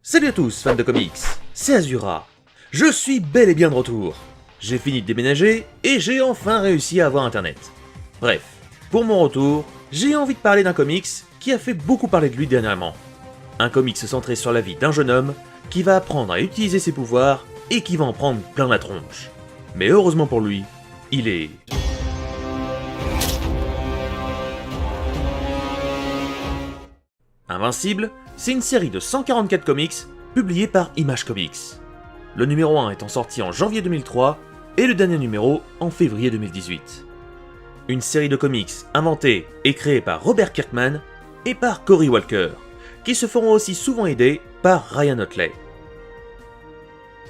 Salut à tous, fans de comics, c'est Azura. Je suis bel et bien de retour. J'ai fini de déménager et j'ai enfin réussi à avoir internet. Bref, pour mon retour, j'ai envie de parler d'un comics qui a fait beaucoup parler de lui dernièrement. Un comics centré sur la vie d'un jeune homme qui va apprendre à utiliser ses pouvoirs et qui va en prendre plein la tronche. Mais heureusement pour lui, il est... Invincible, c'est une série de 144 comics publiés par Image Comics. Le numéro 1 étant sorti en janvier 2003 et le dernier numéro en février 2018. Une série de comics inventée et créée par Robert Kirkman et par Cory Walker, qui se feront aussi souvent aider par Ryan Ottley.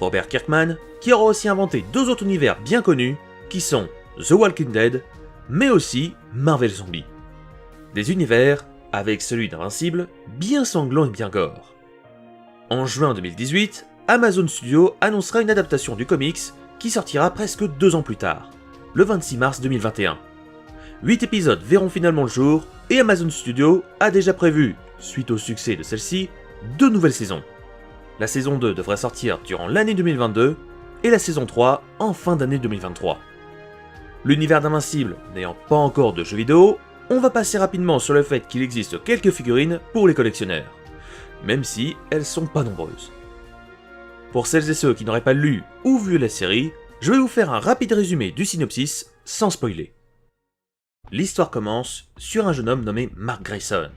Robert Kirkman, qui aura aussi inventé deux autres univers bien connus, qui sont The Walking Dead, mais aussi Marvel Zombies. Des univers avec celui d'Invincible, bien sanglant et bien gore. En juin 2018, Amazon Studios annoncera une adaptation du comics qui sortira presque 2 ans plus tard, le 26 mars 2021. 8 épisodes verront finalement le jour, et Amazon Studios a déjà prévu, suite au succès de celle-ci, 2 nouvelles saisons. La saison 2 devrait sortir durant l'année 2022, et la saison 3 en fin d'année 2023. L'univers d'Invincible n'ayant pas encore de jeux vidéo, on va passer rapidement sur le fait qu'il existe quelques figurines pour les collectionneurs, même si elles sont pas nombreuses. Pour celles et ceux qui n'auraient pas lu ou vu la série, je vais vous faire un rapide résumé du synopsis sans spoiler. L'histoire commence sur un jeune homme nommé Mark Grayson.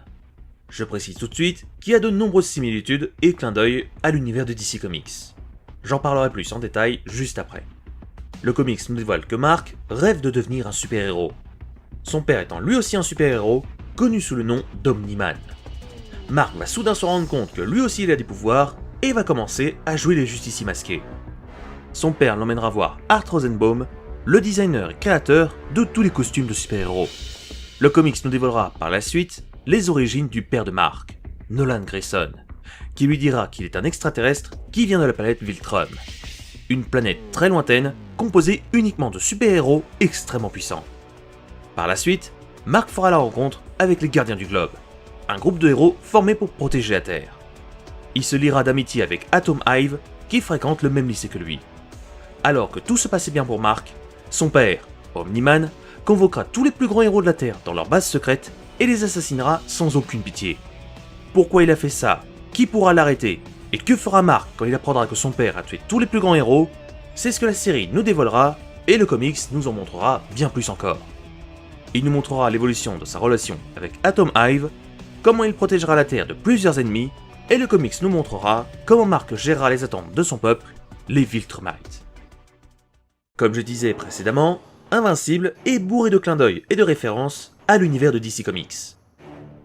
Je précise tout de suite qu'il y a de nombreuses similitudes et clins d'œil à l'univers de DC Comics. J'en parlerai plus en détail juste après. Le comics nous dévoile que Mark rêve de devenir un super-héros. Son père étant lui aussi un super-héros, connu sous le nom d'Omni-Man. Mark va soudain se rendre compte que lui aussi il a des pouvoirs, et va commencer à jouer les justiciers masqués. Son père l'emmènera voir Art Rosenbaum, le designer et créateur de tous les costumes de super-héros. Le comics nous dévoilera par la suite les origines du père de Mark, Nolan Grayson, qui lui dira qu'il est un extraterrestre qui vient de la planète Viltrum. Une planète très lointaine, composée uniquement de super-héros extrêmement puissants. Par la suite, Mark fera la rencontre avec les Gardiens du Globe, un groupe de héros formé pour protéger la Terre. Il se liera d'amitié avec Atom Hive, qui fréquente le même lycée que lui. Alors que tout se passait bien pour Mark, son père, Omni-Man, convoquera tous les plus grands héros de la Terre dans leur base secrète et les assassinera sans aucune pitié. Pourquoi il a fait ça? Qui pourra l'arrêter? Et que fera Mark quand il apprendra que son père a tué tous les plus grands héros? C'est ce que la série nous dévoilera, et le comics nous en montrera bien plus encore. Il nous montrera l'évolution de sa relation avec Atom Hive, comment il protégera la Terre de plusieurs ennemis, et le comics nous montrera comment Mark gérera les attentes de son peuple, les Viltrumites. Comme je disais précédemment, Invincible est bourré de clins d'œil et de références à l'univers de DC Comics.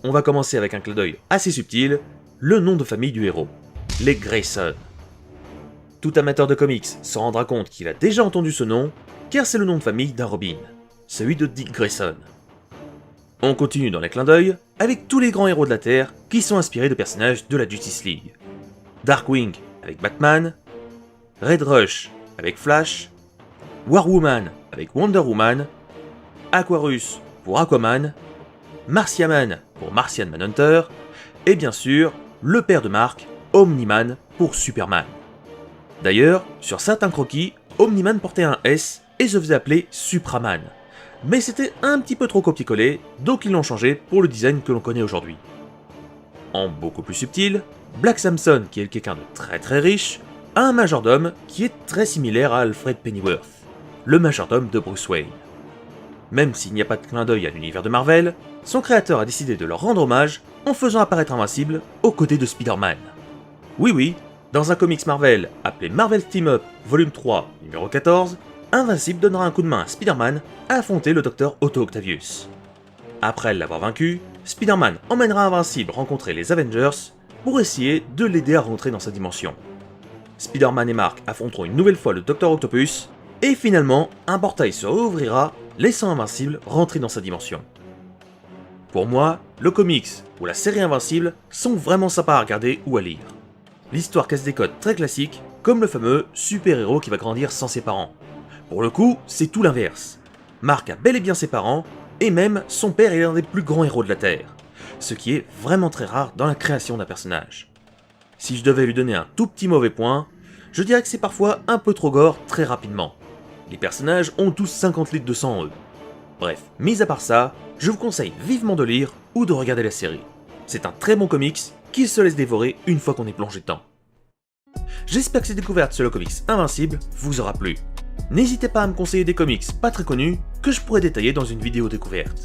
On va commencer avec un clin d'œil assez subtil, le nom de famille du héros, les Grayson. Tout amateur de comics se rendra compte qu'il a déjà entendu ce nom, car c'est le nom de famille d'un Robin, celui de Dick Grayson. On continue dans les clins d'œil avec tous les grands héros de la Terre qui sont inspirés de personnages de la Justice League. Darkwing avec Batman, Red Rush avec Flash, War Woman avec Wonder Woman, Aquarus pour Aquaman, Martiaman pour Martian Manhunter, et bien sûr, le père de Mark, Omni-Man pour Superman. D'ailleurs, sur certains croquis, Omni-Man portait un S et se faisait appeler Supraman. Mais c'était un petit peu trop copié-collé, donc ils l'ont changé pour le design que l'on connaît aujourd'hui. En beaucoup plus subtil, Black Samson, qui est quelqu'un de très riche, a un majordome qui est très similaire à Alfred Pennyworth, le majordome de Bruce Wayne. Même s'il n'y a pas de clin d'œil à l'univers de Marvel, son créateur a décidé de leur rendre hommage en faisant apparaître Invincible aux côtés de Spider-Man. Oui, dans un comics Marvel appelé Marvel Team Up Volume 3, numéro 14, Invincible donnera un coup de main à Spider-Man à affronter le Dr Otto Octavius. Après l'avoir vaincu, Spider-Man emmènera Invincible rencontrer les Avengers pour essayer de l'aider à rentrer dans sa dimension. Spider-Man et Mark affronteront une nouvelle fois le Dr Octopus, et finalement, un portail se réouvrira, laissant Invincible rentrer dans sa dimension. Pour moi, le comics ou la série Invincible sont vraiment sympas à regarder ou à lire. L'histoire casse des codes très classiques, comme le fameux super-héros qui va grandir sans ses parents. Pour le coup, c'est tout l'inverse. Mark a bel et bien ses parents, et même son père est l'un des plus grands héros de la Terre, ce qui est vraiment très rare dans la création d'un personnage. Si je devais lui donner un tout petit mauvais point, je dirais que c'est parfois un peu trop gore très rapidement. Les personnages ont tous 50 litres de sang en eux. Bref, mis à part ça, je vous conseille vivement de lire ou de regarder la série. C'est un très bon comics qui se laisse dévorer une fois qu'on est plongé dedans. J'espère que cette découverte sur le comics Invincible vous aura plu. N'hésitez pas à me conseiller des comics pas très connus que je pourrais détailler dans une vidéo découverte.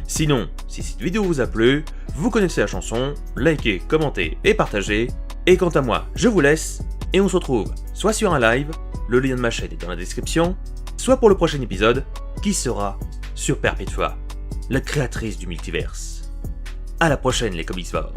Sinon, si cette vidéo vous a plu, vous connaissez la chanson, likez, commentez et partagez. Et quant à moi, je vous laisse, et on se retrouve soit sur un live, le lien de ma chaîne est dans la description, soit pour le prochain épisode, qui sera sur Perpetua, la créatrice du multiverse. À la prochaine les comics forts.